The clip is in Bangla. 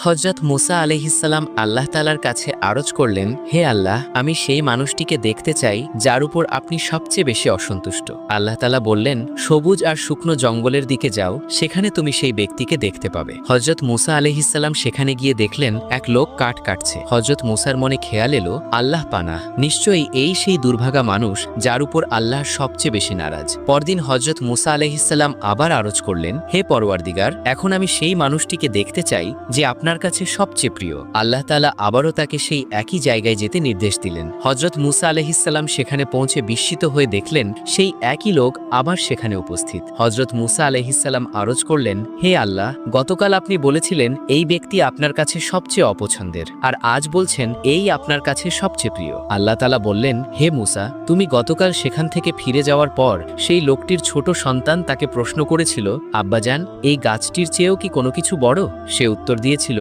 হযরত মুসা আলাইহিসসালাম আল্লাহ তাআলার কাছে আরজ করলেন, হে আল্লাহ, আমি সেই মানুষটিকে দেখতে চাই যার উপর আপনি সবচেয়ে বেশি অসন্তুষ্ট। আল্লাহ তাআলা বললেন, সবুজ আর শুকনো জঙ্গলের দিকে যাও, সেখানে তুমি সেই ব্যক্তিকে দেখতে পাবে। হযরত মুসা আলাইহিসসালাম সেখানে গিয়ে দেখলেন এক লোক কাঠ কাটছে। হযরত মুসার মনে খেয়াল এলো, আল্লাহ পানাহ, নিশ্চয়ই এই সেই দুর্ভাগা মানুষ যার উপর আল্লাহ সবচেয়ে বেশি নারাজ। পরদিন হযরত মুসা আলাইহিসসালাম আবার আরজ করলেন, হে পরওয়ারদিগার, এখন আমি সেই মানুষটিকে দেখতে চাই যে আপনার কাছে সবচেয়ে প্রিয়। আল্লাহ তাআলা আবারও তাকে সেই একই জায়গায় যেতে নির্দেশ দিলেন। হযরত মুসা আলাইহিসসালাম সেখানে পৌঁছে বিস্মিত হয়ে দেখলেন সেই একই লোক আবার সেখানে উপস্থিত। হযরত মুসা আলাইহিসসালাম আরজ করলেন, হে আল্লাহ, গতকাল আপনি বলেছিলেন এই ব্যক্তি আপনার কাছে সবচেয়ে অপছন্দের, আর আজ বলছেন এই আপনার কাছে সবচেয়ে প্রিয়। আল্লাহ তাআলা বললেন, হে মুসা, তুমি গতকাল সেখান থেকে ফিরে যাওয়ার পর সেই লোকটির ছোট সন্তান তাকে প্রশ্ন করেছিল, আব্বাজান, এই গাছটির চেয়েও কি কোনো কিছু বড়? সে উত্তর দিয়েছিল,